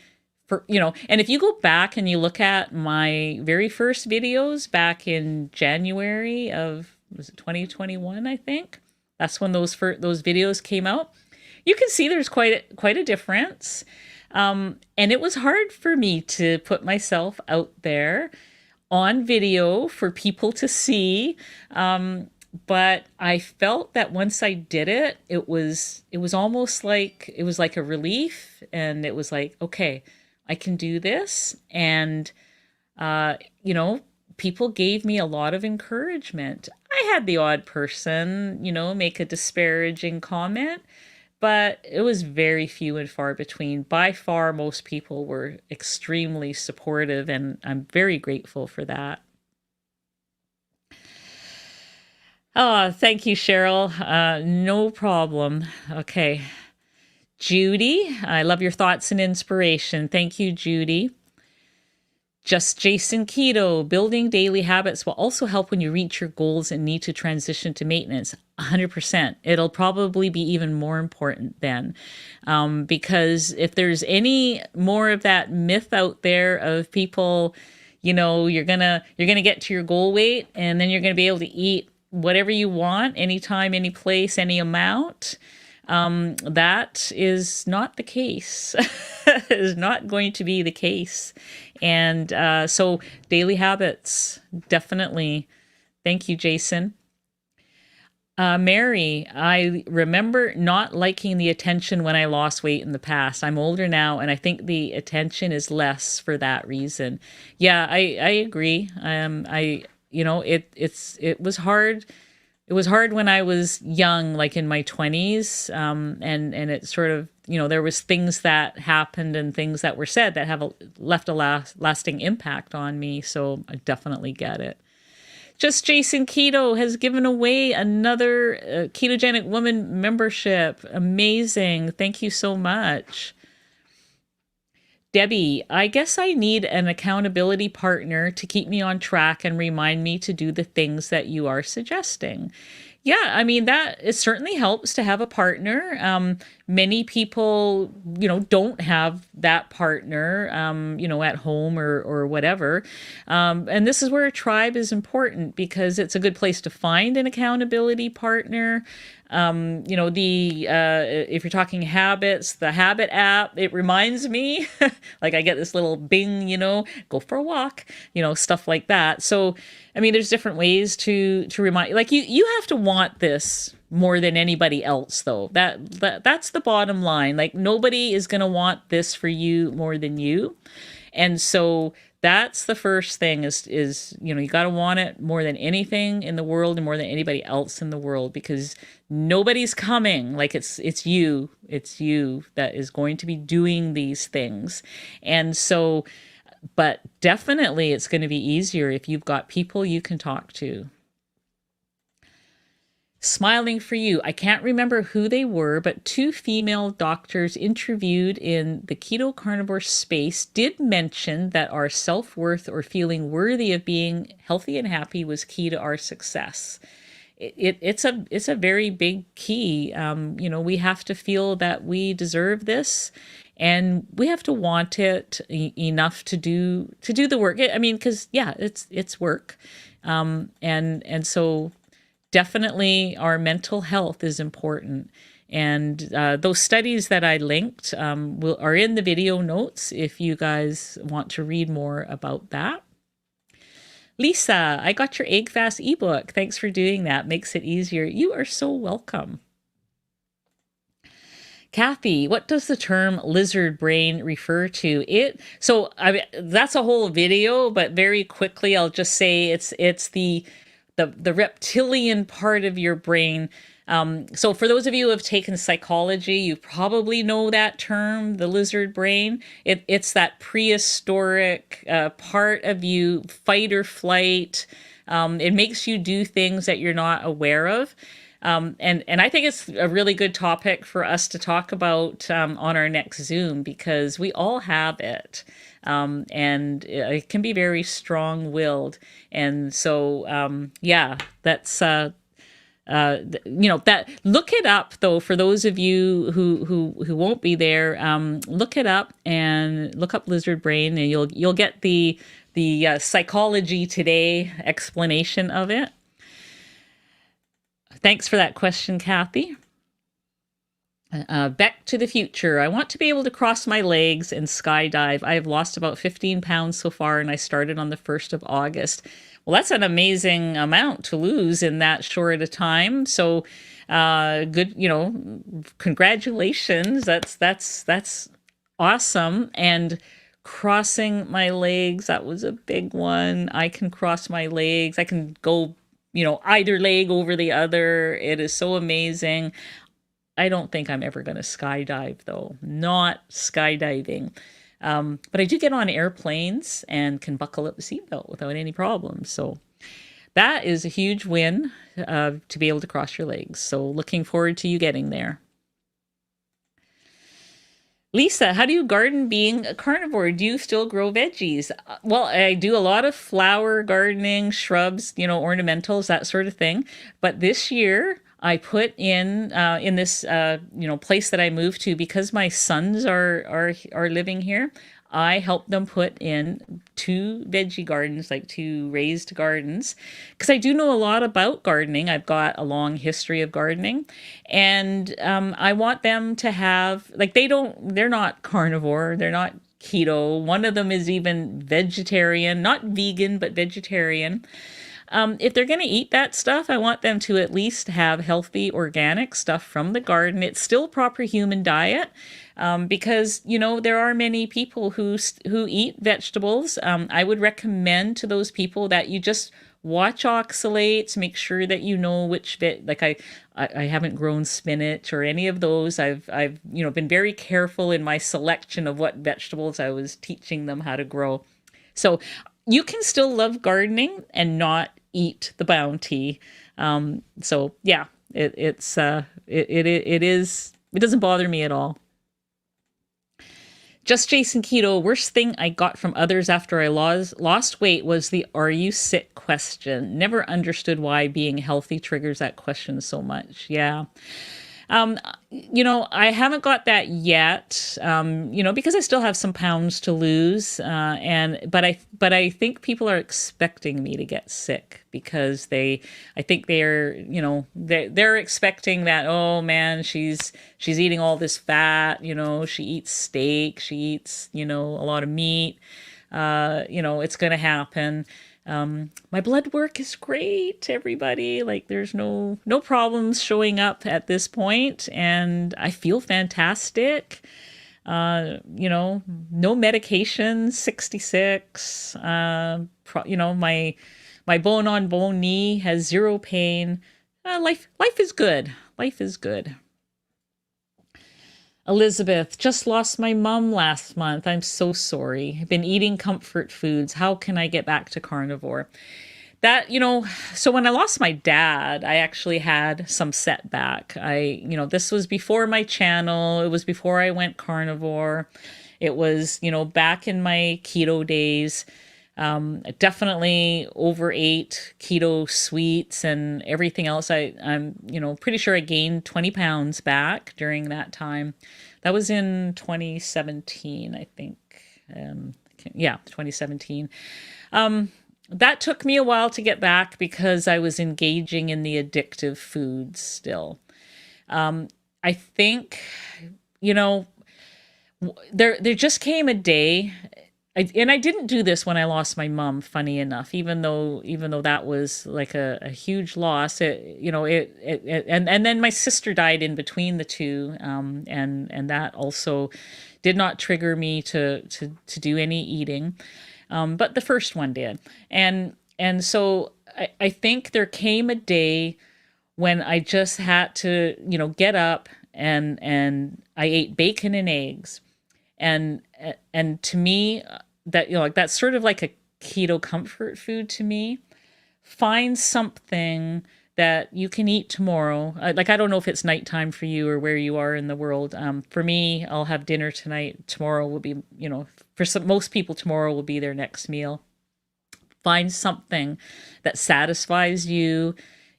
and if you go back and you look at my very first videos back in January of, was it 2021, I think? That's when those videos came out. You can see there's quite a difference. And it was hard for me to put myself out there on video for people to see. But I felt that once I did it, it was almost like, it was like a relief. And it was like, okay, I can do this. And, people gave me a lot of encouragement. I had the odd person, make a disparaging comment, but it was very few and far between. By far, most people were extremely supportive, and I'm very grateful for that. Oh, thank you, Cheryl. No problem. Okay. Judy, I love your thoughts and inspiration. Thank you, Judy. Just Jason Keto, building daily habits will also help when you reach your goals and need to transition to maintenance. 100%. It'll probably be even more important then. Because if there's any more of that myth out there of people, you're gonna get to your goal weight and then you're gonna be able to eat whatever you want, anytime, any place, any amount. That is not the case. Is not going to be the case. And so daily habits, definitely. Thank you, Jason. Mary, I remember not liking the attention when I lost weight in the past. I'm older now, and I think the attention is less for that reason. Yeah, I agree. It was hard. It was hard when I was young, like in my 20s, and it sort of, there was things that happened and things that were said that have left a lasting impact on me. So I definitely get it. Just Jason Keto has given away another Ketogenic Woman membership. Amazing. Thank you so much. Debbie, I guess I need an accountability partner to keep me on track and remind me to do the things that you are suggesting. Yeah, I mean that it certainly helps to have a partner. Many people, don't have that partner, at home or whatever. And this is where a tribe is important because it's a good place to find an accountability partner. The if you're talking habits, the habit app, it reminds me, like I get this little bing, go for a walk, stuff like that. So, I mean, there's different ways to remind, like you have to want this more than anybody else, though. That's the bottom line. Like nobody is going to want this for you more than you. And so that's the first thing is you got to want it more than anything in the world and more than anybody else in the world, because nobody's coming. Like it's you that is going to be doing these things. And so, but definitely it's going to be easier if you've got people you can talk to. Smiling for you. I can't remember who they were, but two female doctors interviewed in the keto carnivore space did mention that our self-worth or feeling worthy of being healthy and happy was key to our success. It's a very big key. We have to feel that we deserve this, and we have to want it enough to do the work. I mean, because it's work, and so. Definitely our mental health is important. And those studies that I linked are in the video notes if you guys want to read more about that. Lisa, I got your egg fast ebook. Thanks for doing that. Makes it easier. You are so welcome. Kathy, what does the term lizard brain refer to? That's a whole video, but very quickly I'll just say it's the reptilian part of your brain. So for those of you who have taken psychology, you probably know that term, the lizard brain. It's that prehistoric part of you, fight or flight. It makes you do things that you're not aware of. And I think it's a really good topic for us to talk about on our next Zoom, because we all have it. And it can be very strong-willed. And so, that's, that look it up though, for those of you who won't be there, look it up and look up lizard brain, and you'll get the Psychology Today explanation of it. Thanks for that question, Kathy. Back to the future. I want to be able to cross my legs and skydive. I have lost about 15 pounds so far, and I started on the 1st of August. Well, that's an amazing amount to lose in that short a time. So, good, congratulations. That's awesome. And crossing my legs, that was a big one. I can cross my legs. I can go, either leg over the other. It is so amazing. I don't think I'm ever going to skydive, though. Not skydiving. But I do get on airplanes and can buckle up the seatbelt without any problems. So that is a huge win to be able to cross your legs. So looking forward to you getting there. Lisa, how do you garden being a carnivore? Do you still grow veggies? Well, I do a lot of flower gardening, shrubs, ornamentals, that sort of thing. But this year, I put in this place that I moved to, because my sons are living here. I helped them put in 2 veggie gardens, like 2 raised gardens, because I do know a lot about gardening. I've got a long history of gardening, and I want them to have, like, they're not carnivore, they're not keto. One of them is even vegetarian, not vegan, but vegetarian. If they're going to eat that stuff, I want them to at least have healthy organic stuff from the garden. It's still proper human diet, because, there are many people who eat vegetables. I would recommend to those people that you just watch oxalates, make sure that you know which I haven't grown spinach or any of those. I've been very careful in my selection of what vegetables I was teaching them how to grow. So you can still love gardening and not eat the bounty. So yeah, it is, it doesn't bother me at all. Just Jason Keto, worst thing I got from others after I lost weight was the "Are you sick?" question. Never understood why being healthy triggers that question so much. Yeah. Um, I haven't got that yet. Because I still have some pounds to lose, but I think people are expecting me to get sick because I think they're expecting that. Oh man, she's eating all this fat. She eats steak, she eats a lot of meat. It's gonna happen. My blood work is great, everybody. Like there's no problems showing up at this point, and I feel fantastic. No medication, 66. My bone on bone knee has zero pain. Life is good. Life is good. Elizabeth, just lost my mom last month. I'm so sorry. I've been eating comfort foods. How can I get back to carnivore? So when I lost my dad, I actually had some setback. This was before my channel. It was before I went carnivore. It was, back in my keto days. Definitely overate keto sweets and everything else. I'm pretty sure I gained 20 pounds back during that time. That was in 2017, I think. Yeah, 2017. That took me a while to get back because I was engaging in the addictive foods still. I think, you know, there just came a day, and I didn't do this when I lost my mom, funny enough, even though that was like a huge loss. And then my sister died in between the two, and that also did not trigger me to do any eating. But the first one did. And so I think there came a day when I just had to, get up, and I ate bacon and eggs. And to me, that, like, that's sort of like a keto comfort food to me. Find something that you can eat tomorrow. Like, I don't know if it's nighttime for you or where you are in the world. For me, I'll have dinner tonight. Tomorrow will be, most people, tomorrow will be their next meal. Find something that satisfies you.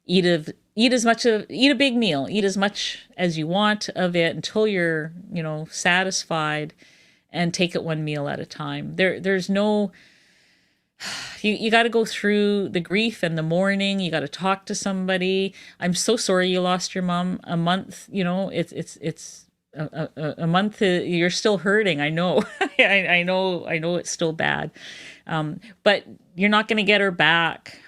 Eat a big meal. Eat as much as you want of it until you're, satisfied, and take it one meal at a time. There's no, you got to go through the grief and the mourning. You got to talk to somebody. I'm so sorry you lost your mom. A month, it's a month. You're still hurting. I know. I know it's still bad. But you're not going to get her back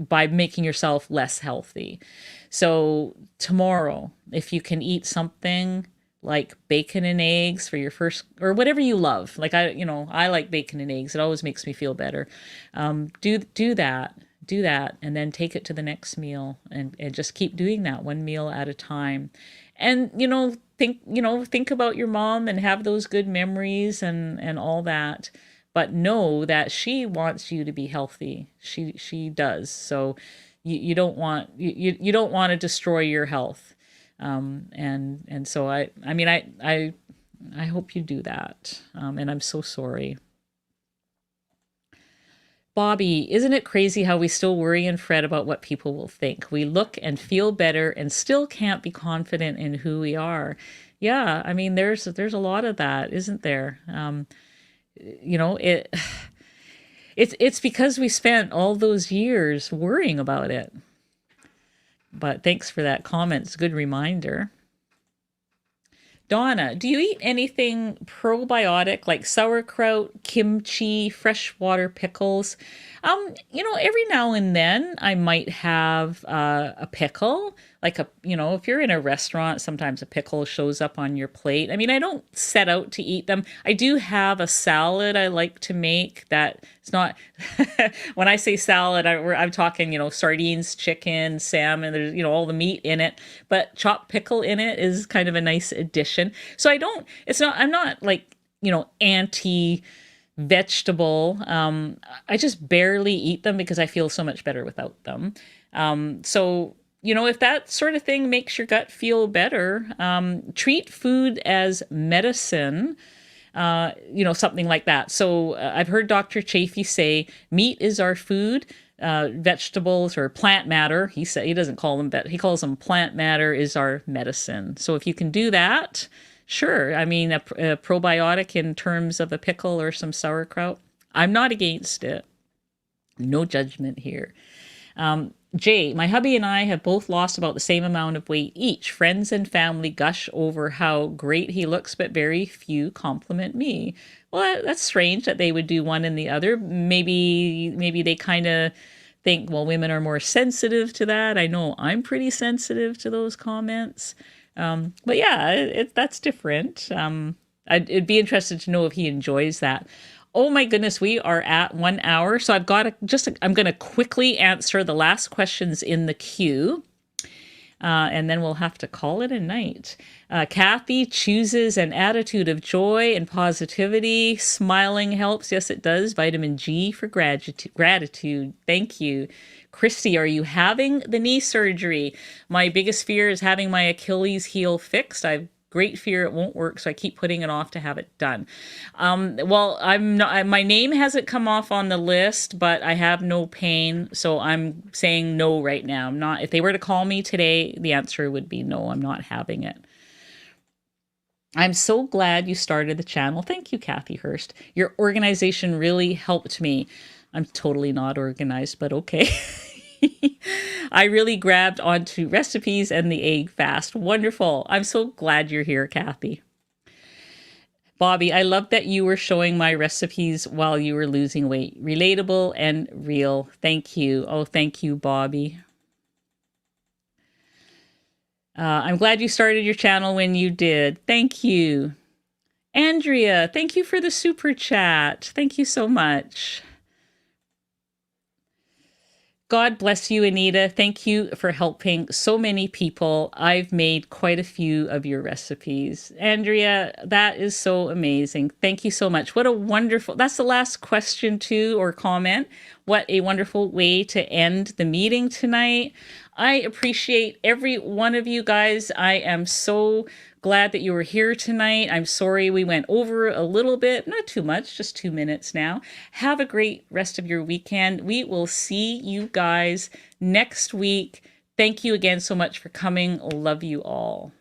by making yourself less healthy. So tomorrow, if you can eat something like bacon and eggs for your first, or whatever you love. Like, I like bacon and eggs. It always makes me feel better. Do that, and then take it to the next meal, and just keep doing that one meal at a time. And, think about your mom and have those good memories and all that. But know that she wants you to be healthy. She does. So you don't want, you don't want to destroy your health. And so I hope you do that. And I'm so sorry. Bobby, isn't it crazy how we still worry and fret about what people will think? We look and feel better and still can't be confident in who we are. Yeah, I mean, there's a lot of that, isn't there? You know, it it's because we spent all those years worrying about it. But thanks for that comment. It's a good reminder. Donna, do you eat anything probiotic like sauerkraut, kimchi, freshwater pickles? Every now and then I might have a pickle. Like, if you're in a restaurant, sometimes a pickle shows up on your plate. I mean, I don't set out to eat them. I do have a salad I like to make that it's not, when I say salad, I'm talking, sardines, chicken, salmon, there's, all the meat in it, but chopped pickle in it is kind of a nice addition. So I'm not like, anti vegetable. I just barely eat them because I feel so much better without them. So, if that sort of thing makes your gut feel better, treat food as medicine, something like that. So I've heard Dr. Chafee say meat is our food. Vegetables or plant matter, he said, he doesn't call them he calls them plant matter is our medicine. So if you can do that, sure. I mean, a probiotic in terms of a pickle or some sauerkraut, I'm not against it. No judgment here. Jay, my hubby and I have both lost about the same amount of weight each. Friends and family gush over how great he looks, but very few compliment me. Well, that's strange that they would do one and the other. Maybe they kind of think, well, women are more sensitive to that. I know I'm pretty sensitive to those comments. But yeah, that's different. It'd be interested to know if he enjoys that. Oh my goodness, we are at 1 hour. So I'm going to quickly answer the last questions in the queue. And then we'll have to call it a night. Kathy chooses an attitude of joy and positivity. Smiling helps. Yes, it does. Vitamin G for gratitude. Thank you. Christy, are you having the knee surgery? My biggest fear is having my Achilles heel fixed. I've great fear it won't work, so I keep putting it off to have it done. Well, I'm not. My name hasn't come off on the list, but I have no pain, so I'm saying no right now. I'm not. If they were to call me today, the answer would be no. I'm not having it. I'm so glad you started the channel. Thank you, Kathy Hurst. Your organization really helped me. I'm totally not organized, but okay. I really grabbed onto recipes and the egg fast. Wonderful. I'm so glad you're here, Kathy. Bobby, I love that you were showing my recipes while you were losing weight. Relatable and real. Thank you. Oh, thank you, Bobby. I'm glad you started your channel when you did. Thank you. Andrea, thank you for the super chat. Thank you so much. God bless you, Anita. Thank you for helping so many people. I've made quite a few of your recipes. Andrea, that is so amazing. Thank you so much. What a wonderful, that's the last question too, or comment. What a wonderful way to end the meeting tonight. I appreciate every one of you guys. I am so glad that you were here tonight. I'm sorry we went over a little bit, not too much, just 2 minutes now. Have a great rest of your weekend. We will see you guys next week. Thank you again so much for coming. Love you all.